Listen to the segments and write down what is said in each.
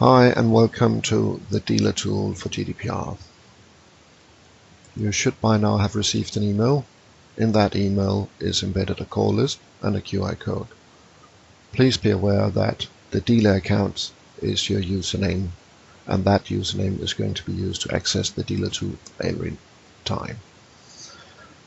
Hi and welcome to the dealer tool for GDPR. You should by now have received an email. In that email is embedded a call list and a QR code. Please be aware that the dealer account is your username, and that username is going to be used to access the dealer tool every time.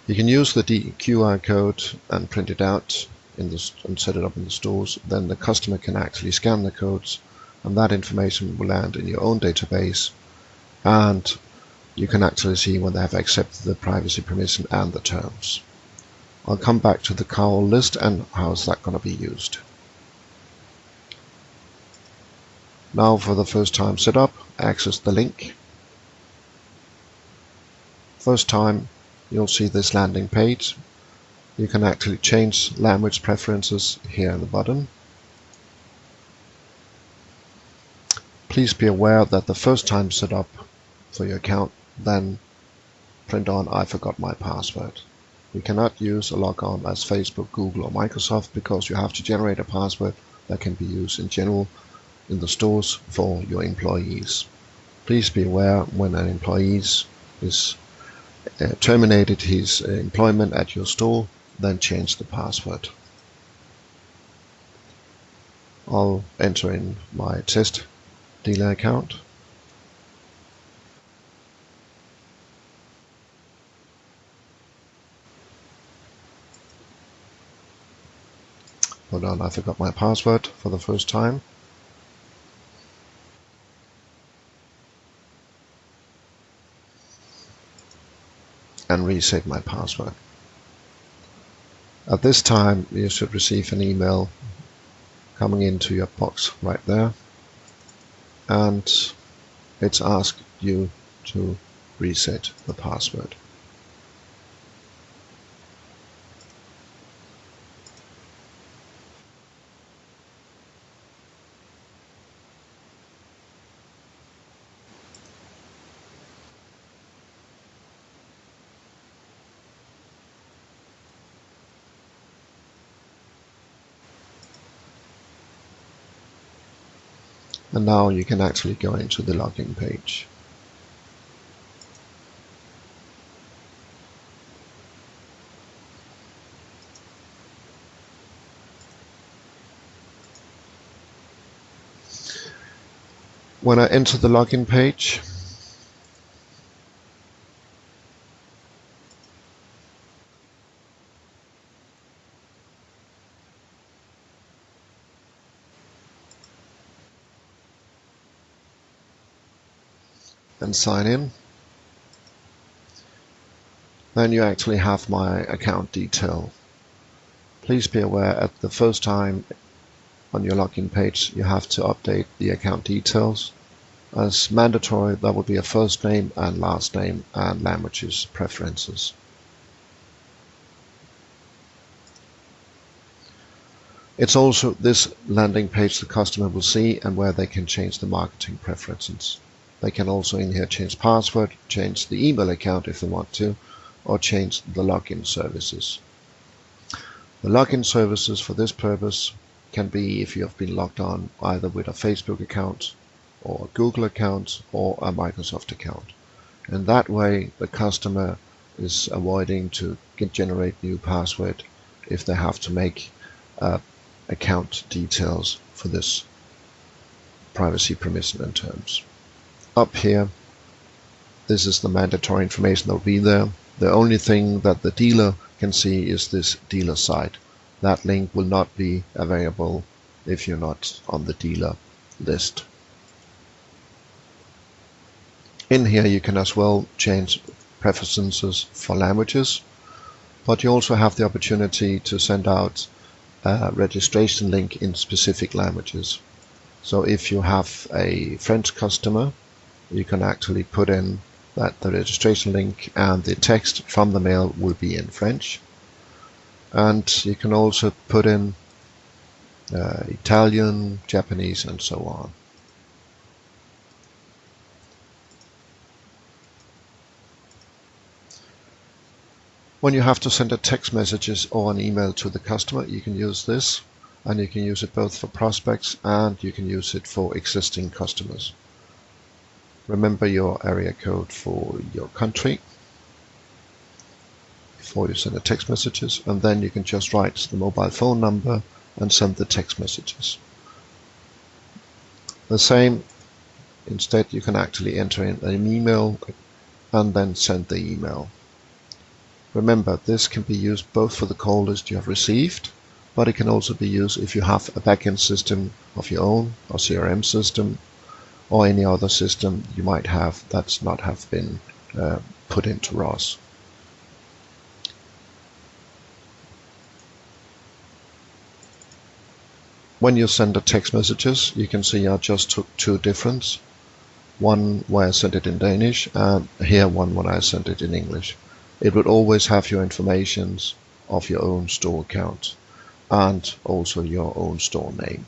You can use the QR code and print it out and set it up in the stores. Then the customer can actually scan the codes, and that information will land in your own database, and you can actually see when they have accepted the privacy permission and the terms. I'll come back to the call list and how is that going to be used. Now for the first time setup, access the link. First time you'll see this landing page. You can actually change language preferences here in the bottom. Please be aware that the first time setup for your account, then print on I forgot my password. You cannot use a logon as Facebook, Google or Microsoft because you have to generate a password that can be used in general in the stores for your employees. Please be aware when an employee is terminated his employment at your store, then change the password. I'll enter in my test dealer account. Hold on, I forgot my password for the first time. And reset my password. At this time you should receive an email coming into your box right there, and it's asked you to reset the password. And now you can actually go into the login page. When I enter the login page, and sign in, then you actually have my account detail. Please be aware at the first time on your login page you have to update the account details. As mandatory, that would be a first name and last name and languages preferences. It's also this landing page the customer will see and where they can change the marketing preferences. They can also in here change password, change the email account if they want to, or change the login services. The login services for this purpose can be if you have been logged on either with a Facebook account or a Google account or a Microsoft account. And that way the customer is avoiding to generate new password if they have to make account details for this privacy permission and terms. Up here, this is the mandatory information that will be there. The only thing that the dealer can see is this dealer site. That link will not be available if you're not on the dealer list. In here you can as well change preferences for languages, but you also have the opportunity to send out a registration link in specific languages. So if you have a French customer, you can actually put in that the registration link and the text from the mail will be in French. And you can also put in Italian, Japanese, and so on. When you have to send a text messages or an email to the customer, you can use this. and you can use it both for prospects and you can use it for existing customers. Remember your area code for your country before you send the text messages, and then you can just write the mobile phone number and send the text messages. The same, instead you can actually enter in an email and then send the email. Remember, this can be used both for the call list you have received, but it can also be used if you have a backend system of your own, or CRM system, or any other system you might have that's not have been put into ROS. When you send the text messages, you can see I just took two different. One where I sent it in Danish, and here one when I sent it in English. It would always have your information of your own store account and also your own store name.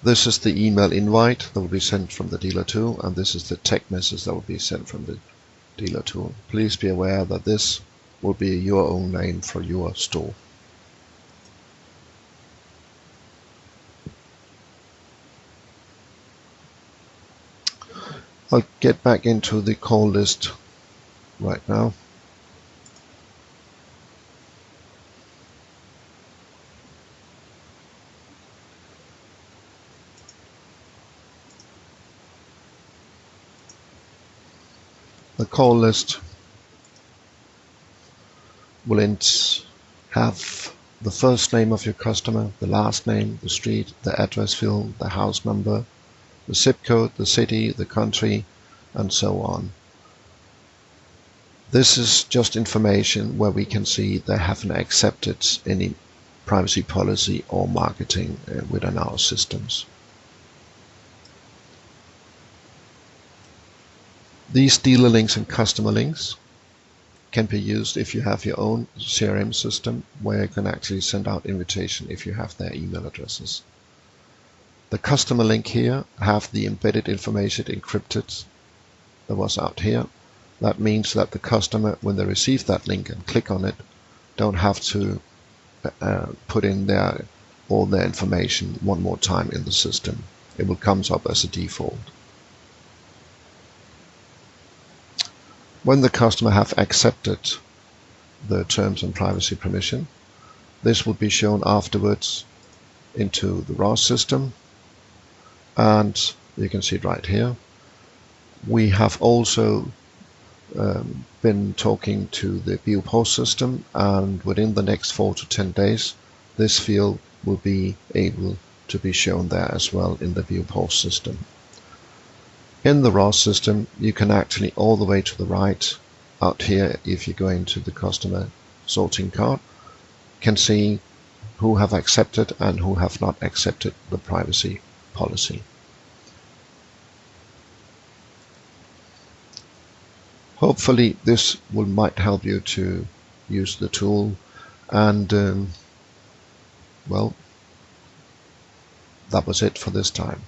This is the email invite that will be sent from the dealer tool, and this is the text message that will be sent from the dealer tool. Please be aware that this will be your own name for your store. I'll get back into the call list right now. The call list will have the first name of your customer, the last name, the street, the address field, the house number, the zip code, the city, the country, and so on. This is just information where we can see they haven't accepted any privacy policy or marketing within our systems. These dealer links and customer links can be used if you have your own CRM system where you can actually send out invitation if you have their email addresses. The customer link here have the embedded information encrypted that was out here. That means that the customer, when they receive that link and click on it, don't have to put in all their information one more time in the system. It will come up as a default. When the customer have accepted the terms and privacy permission, this will be shown afterwards into the ROS system, and you can see it right here. We have also been talking to the BioPost system, and within the next 4 to 10 days this field will be able to be shown there as well in the BioPost system. In the ROS system, you can actually all the way to the right out here, if you go into the customer sorting card, can see who have accepted and who have not accepted the privacy policy. Hopefully this might help you to use the tool, and well, that was it for this time.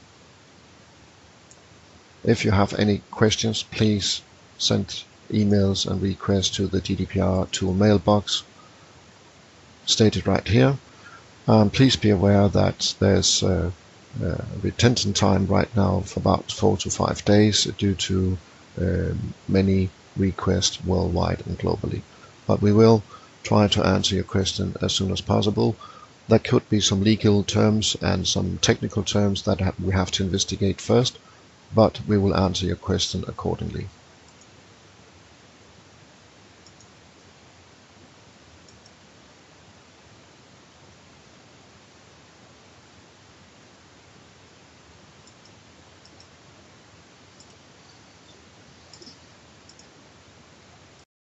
If you have any questions, please send emails and requests to the GDPR Tool mailbox stated right here. Please be aware that there's a retention time right now of about 4 to 5 days due to many requests worldwide and globally. But we will try to answer your question as soon as possible. There could be some legal terms and some technical terms that we have to investigate first, but we will answer your question accordingly.